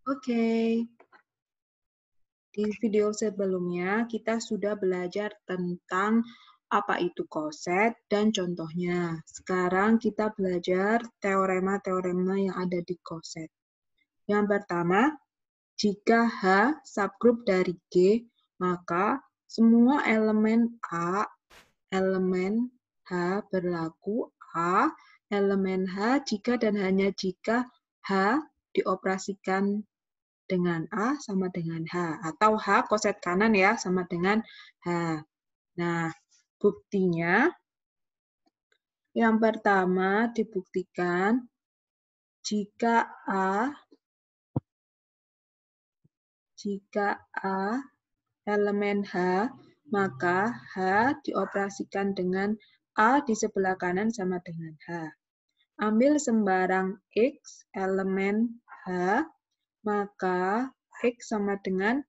Oke, di video sebelumnya kita sudah belajar tentang apa itu koset dan contohnya. Sekarang kita belajar teorema-teorema yang ada di koset. Yang pertama, jika H subgrup dari G, maka semua elemen A, elemen H berlaku A, elemen H jika dan hanya jika H dioperasikan dengan A sama dengan H. Atau H koset kanan ya, sama dengan H. Nah, buktinya yang pertama dibuktikan jika A elemen H, maka H dioperasikan dengan A di sebelah kanan sama dengan H. Ambil sembarang X elemen H, maka X sama dengan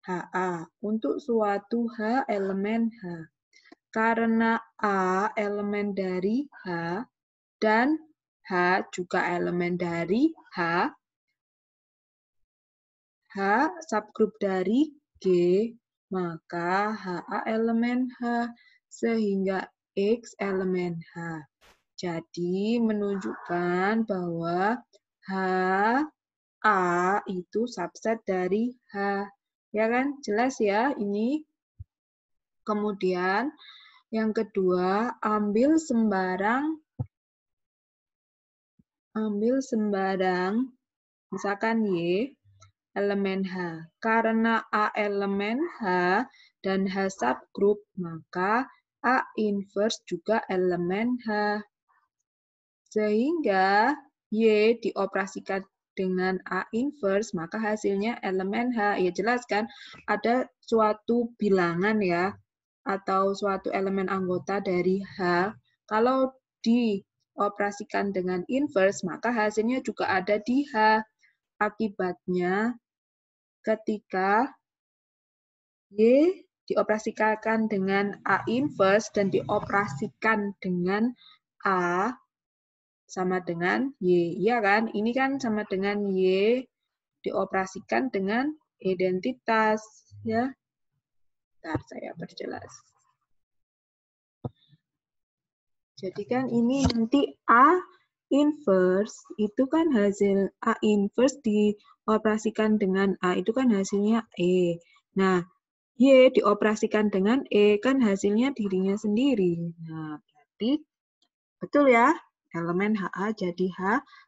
HA untuk suatu H elemen H. Karena A elemen dari H dan H juga elemen dari H subgrup dari G, maka HA elemen H sehingga X elemen H. Jadi menunjukkan bahwa HA itu subset dari H. Ya kan? Jelas ya ini. Kemudian yang kedua, ambil sembarang misalkan Y elemen H. Karena A elemen H dan H subgrup, maka A inverse juga elemen H. Sehingga Y dioperasikan dengan A inverse, maka hasilnya elemen H. Ya jelas kan, ada suatu bilangan ya, atau suatu elemen anggota dari H. Kalau dioperasikan dengan inverse, maka hasilnya juga ada di H. Akibatnya, ketika Y dioperasikan dengan A inverse dan dioperasikan dengan A sama dengan Y. Iya kan? Ini kan sama dengan Y dioperasikan dengan identitas. Ya. Bentar, saya perjelas. Jadi kan ini nanti A inverse itu kan hasil A inverse dioperasikan dengan A itu kan hasilnya E. Nah, Y dioperasikan dengan E kan hasilnya dirinya sendiri. Nah, berarti betul ya, elemen HA jadi H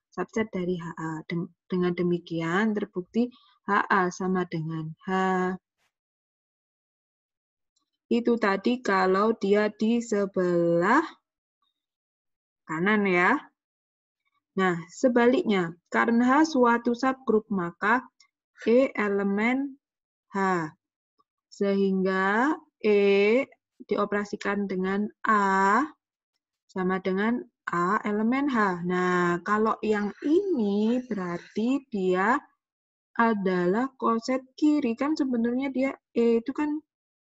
subset dari HA. Dengan demikian terbukti HA sama dengan H. Itu tadi kalau dia di sebelah kanan ya. Nah, sebaliknya, karena H suatu subgrup, maka E elemen H. Sehingga E dioperasikan dengan A sama dengan A elemen H. Nah, kalau yang ini berarti dia adalah koset kiri. Kan sebenarnya dia E itu kan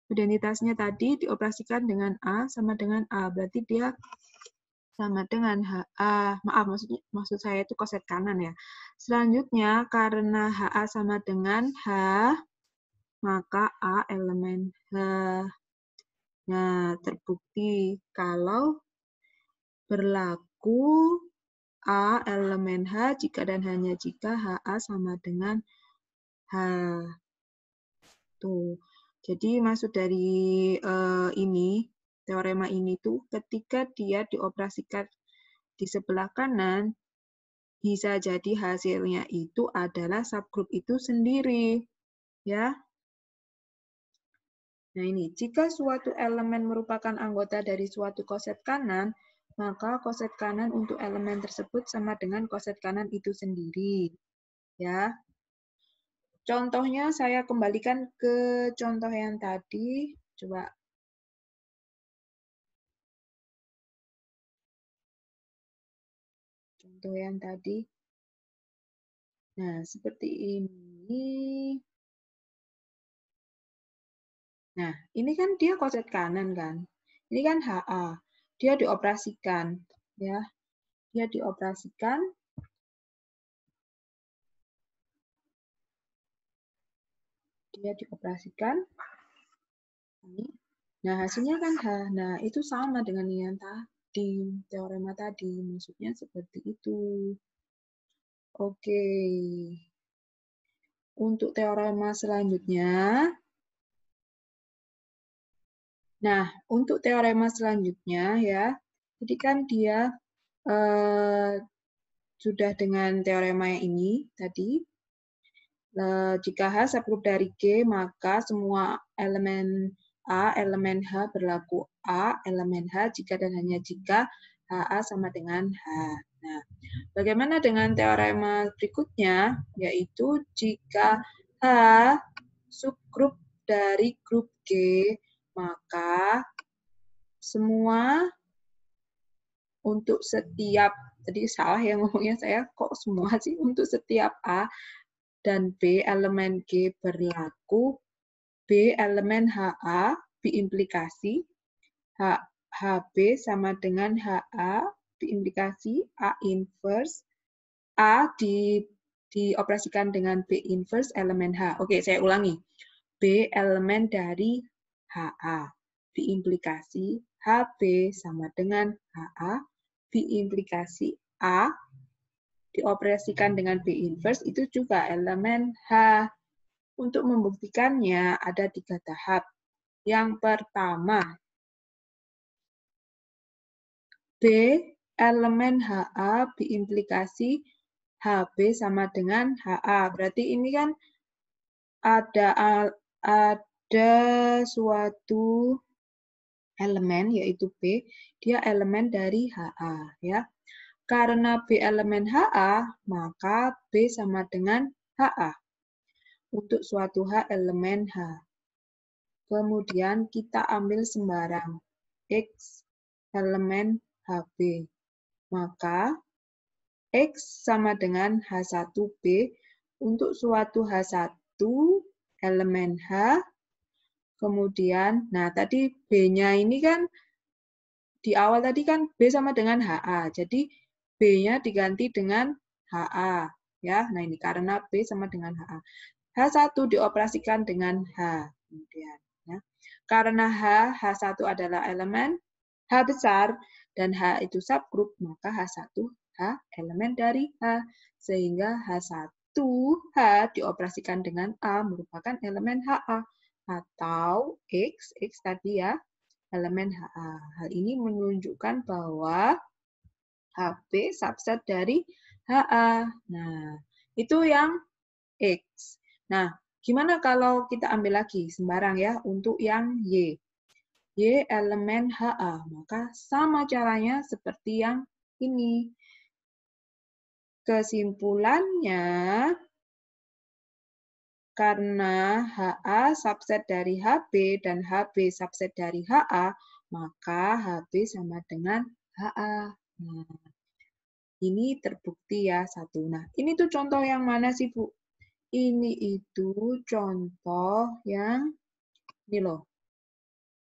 identitasnya tadi dioperasikan dengan A sama dengan A. Berarti dia sama dengan HA. Maaf, maksud saya itu koset kanan ya. Selanjutnya, karena HA sama dengan H, maka A elemen H. Nah, terbukti kalau berlaku A elemen H jika dan hanya jika HA sama dengan H. Tuh. Jadi maksud dari ini, teorema ini tuh ketika dia dioperasikan di sebelah kanan, bisa jadi hasilnya itu adalah subgrup itu sendiri. Ya. Nah ini, jika suatu elemen merupakan anggota dari suatu koset kanan, maka koset kanan untuk elemen tersebut sama dengan koset kanan itu sendiri. Ya. Contohnya saya kembalikan ke contoh yang tadi. Coba. Contoh yang tadi. Nah, seperti ini. Nah, ini kan dia koset kanan kan. Ini kan HA. Dia dioperasikan, ya. Dia dioperasikan dia dioperasikan. Nah, hasilnya kan H. Nah, itu sama dengan yang tadi, teorema tadi. Maksudnya seperti itu. Oke. Untuk teorema selanjutnya. Nah, untuk teorema selanjutnya ya. Jadi kan dia sudah dengan teorema yang ini tadi. Jika H subgrup dari G, maka semua elemen A, elemen H berlaku A, elemen H jika dan hanya jika HA sama dengan H. Nah, bagaimana dengan teorema berikutnya? Yaitu jika H subgrup dari grup G, maka semua untuk setiap, tadi salah ya ngomongnya saya, kok semua sih, untuk setiap A dan B elemen G berlaku, B elemen HA, biimplikasi, HB sama dengan HA, biimplikasi, A inverse, A dioperasikan dengan B inverse elemen H. Oke, saya ulangi. B elemen dari HA, biimplikasi, HB sama dengan HA, biimplikasi A dioperasikan dengan B inverse itu juga elemen H. Untuk membuktikannya ada 3 tahap. Yang pertama, B elemen HA biimplikasi HB sama dengan HA. Berarti ini kan ada suatu elemen yaitu B, dia elemen dari HA ya. Karena B elemen HA, maka B sama dengan HA. Untuk suatu H elemen H. Kemudian kita ambil sembarang X elemen HB. Maka X sama dengan H1B untuk suatu H1 elemen H. Kemudian, nah tadi B-nya ini kan di awal tadi kan B sama dengan HA. Jadi B-nya diganti dengan HA. Ya, nah ini karena B sama dengan HA. H1 dioperasikan dengan H. Kemudian, ya. Karena H1 adalah elemen H besar dan H itu subgrup, maka H1 H elemen dari H. Sehingga H1 H dioperasikan dengan A merupakan elemen HA. Atau X tadi ya, elemen HA. Hal ini menunjukkan bahwa HB subset dari HA. Nah, itu yang X. Nah, gimana kalau kita ambil lagi sembarang ya untuk yang Y? Y elemen HA, maka sama caranya seperti yang ini. Kesimpulannya, karena HA subset dari HB dan HB subset dari HA, maka HB sama dengan HA. Nah, ini terbukti ya satu. Nah, ini tuh contoh yang mana sih, Bu? Ini itu contoh yang ini loh.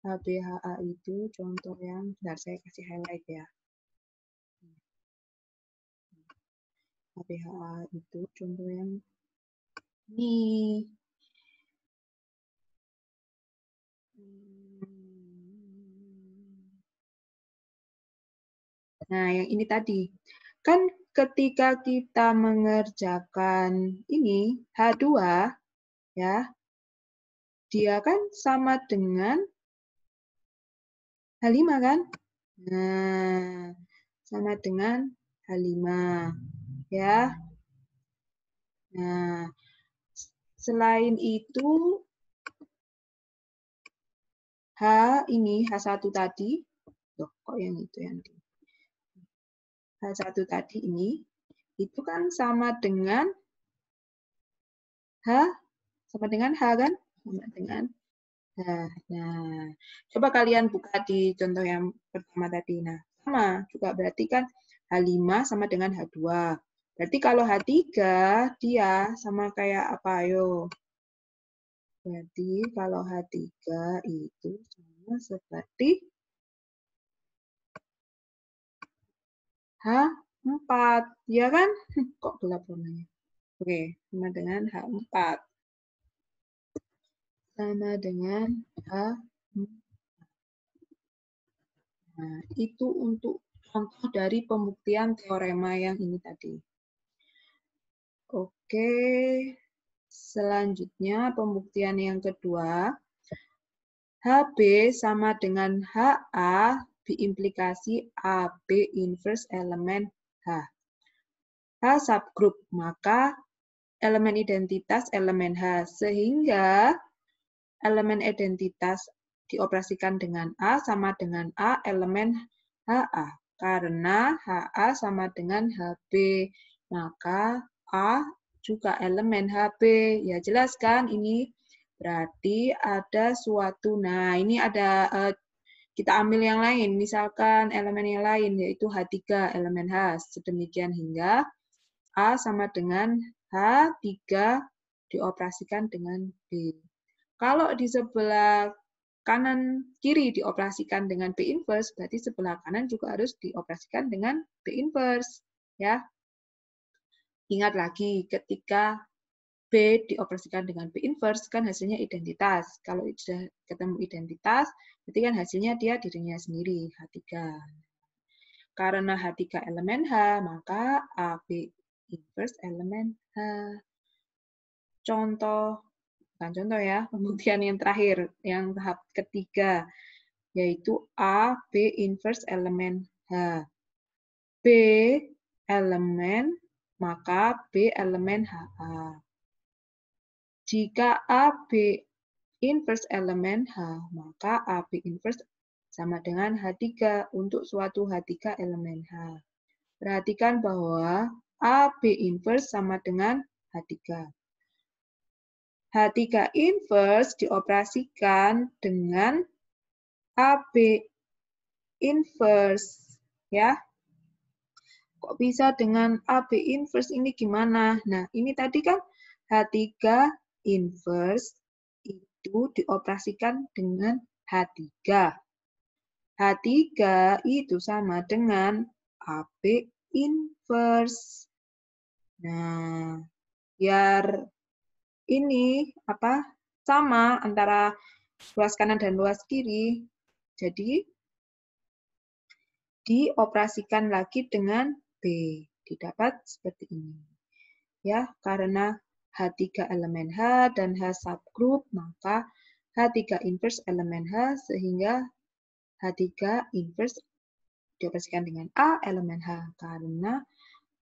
HBHA itu contoh yang, bentar saya kasih highlight ya. HBHA itu contoh yang ini. Nah, yang ini tadi. Kan ketika kita mengerjakan ini, H2, ya, dia kan sama dengan H5 kan? Nah, sama dengan H5. Ya. Nah, selain itu, ini H1 tadi, loh, kok yang itu yang di H1 tadi ini, itu kan sama dengan H, sama dengan H kan? Sama dengan H. Nah, coba kalian buka di contoh yang pertama tadi. Nah, sama juga berarti kan H5 sama dengan H2. Berarti kalau H3, dia sama kayak apa? Ayo. Jadi kalau H3 itu sama seperti H4. Ya kan? Kok gelap warnanya? Oke, sama dengan H4. sama dengan H. Nah, itu untuk contoh dari pembuktian teorema yang ini tadi. Oke, selanjutnya pembuktian yang kedua. HB sama dengan HA diimplikasi AB inverse elemen H. H subgroup, maka elemen identitas elemen H. Sehingga elemen identitas dioperasikan dengan A sama dengan A elemen HA. Karena HA sama dengan HB, maka A juga elemen HB. Ya jelas kan ini? Berarti ada suatu, nah ini ada, kita ambil yang lain, misalkan elemen yang lain, yaitu H3, elemen H. Sedemikian hingga A sama dengan H3 dioperasikan dengan B. Kalau di sebelah kanan kiri dioperasikan dengan B inverse, berarti sebelah kanan juga harus dioperasikan dengan B inverse. Ya. Ingat lagi, ketika B dioperasikan dengan B inverse, kan hasilnya identitas. Kalau sudah ketemu identitas, berarti kan hasilnya dia dirinya sendiri, H3. Karena H3 elemen H, maka AB inverse elemen H. Contoh, bukan contoh ya, pembuktian yang terakhir, yang tahap ketiga, yaitu A, B inverse elemen H. B elemen, maka B elemen HA. Jika AB inverse elemen H, maka AB inverse sama dengan H3 untuk suatu H3 elemen H. Perhatikan bahwa AB inverse sama dengan H3. H3 inverse dioperasikan dengan AB inverse, ya. Kok bisa dengan AB inverse ini gimana? Nah, ini tadi kan H3 inverse itu dioperasikan dengan H3. H3 itu sama dengan AB inverse. Nah, biar ini sama antara luas kanan dan luas kiri, jadi dioperasikan lagi dengan B, didapat seperti ini. Ya, karena H3 elemen H dan H subgroup, maka H3 inverse elemen H, sehingga H3 inverse dioperasikan dengan A elemen H. Karena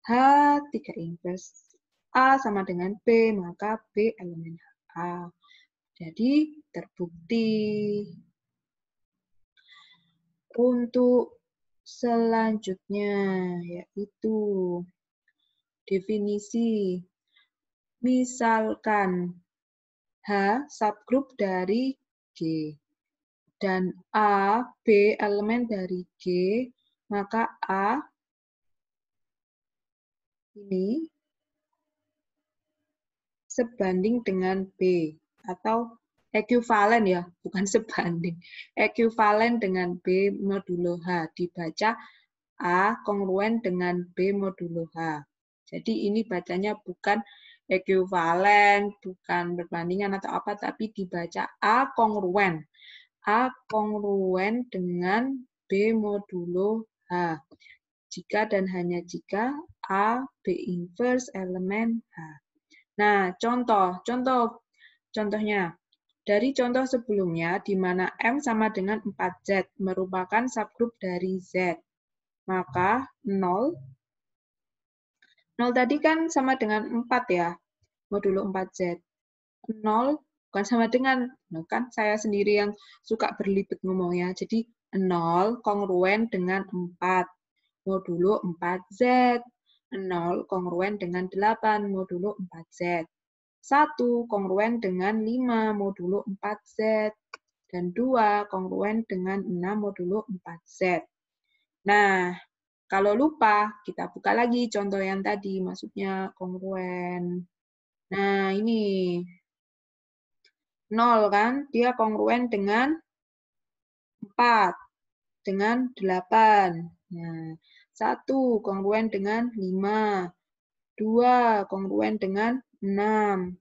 H3 inverse A sama dengan B, maka B elemen A. Jadi terbukti. Untuk selanjutnya yaitu definisi. Misalkan H subgroup dari G dan A, B elemen dari G, maka A ini sebanding dengan B atau ekuivalen ya, bukan sebanding. Ekuivalen dengan B modulo H, dibaca A kongruen dengan B modulo H. Jadi ini bacanya bukan ekuivalen, bukan berbandingan atau apa, tapi dibaca A kongruen. A kongruen dengan B modulo H. Jika dan hanya jika A B inverse elemen H. Nah, contohnya. Dari contoh sebelumnya, di mana M sama dengan 4Z, merupakan subgroup dari Z. Maka 0 tadi kan sama dengan 4 ya, modulo 4Z. 0 bukan sama dengan, kan saya sendiri yang suka berlibet ngomongnya. Jadi 0 kongruen dengan 4, modulo 4Z. 0 kongruen dengan 8, modulo 4Z. 1 kongruen dengan 5 modulo 4Z. Dan 2 kongruen dengan 6 modulo 4Z. Nah, kalau lupa, kita buka lagi contoh yang tadi, maksudnya kongruen. Nah, ini 0 kan, dia kongruen dengan 4, dengan 8. Nah, 1 kongruen dengan 5, 2 kongruen dengan 6,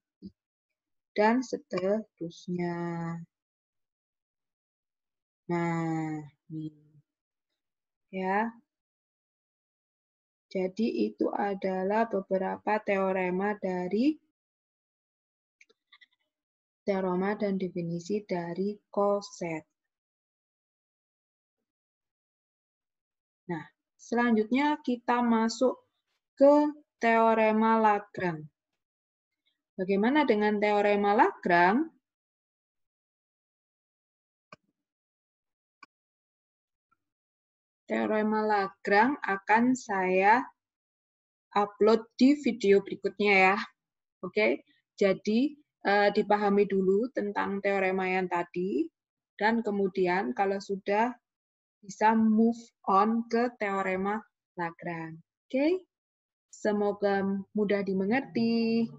dan seterusnya. Nah, ini. Ya. Jadi itu adalah beberapa teorema dan definisi dari coset. Nah, selanjutnya kita masuk ke teorema Lagrange. Bagaimana dengan teorema Lagrange? Teorema Lagrange akan saya upload di video berikutnya ya. Oke, jadi dipahami dulu tentang teorema yang tadi, dan kemudian kalau sudah bisa move on ke teorema Lagrange. Oke, semoga mudah dimengerti.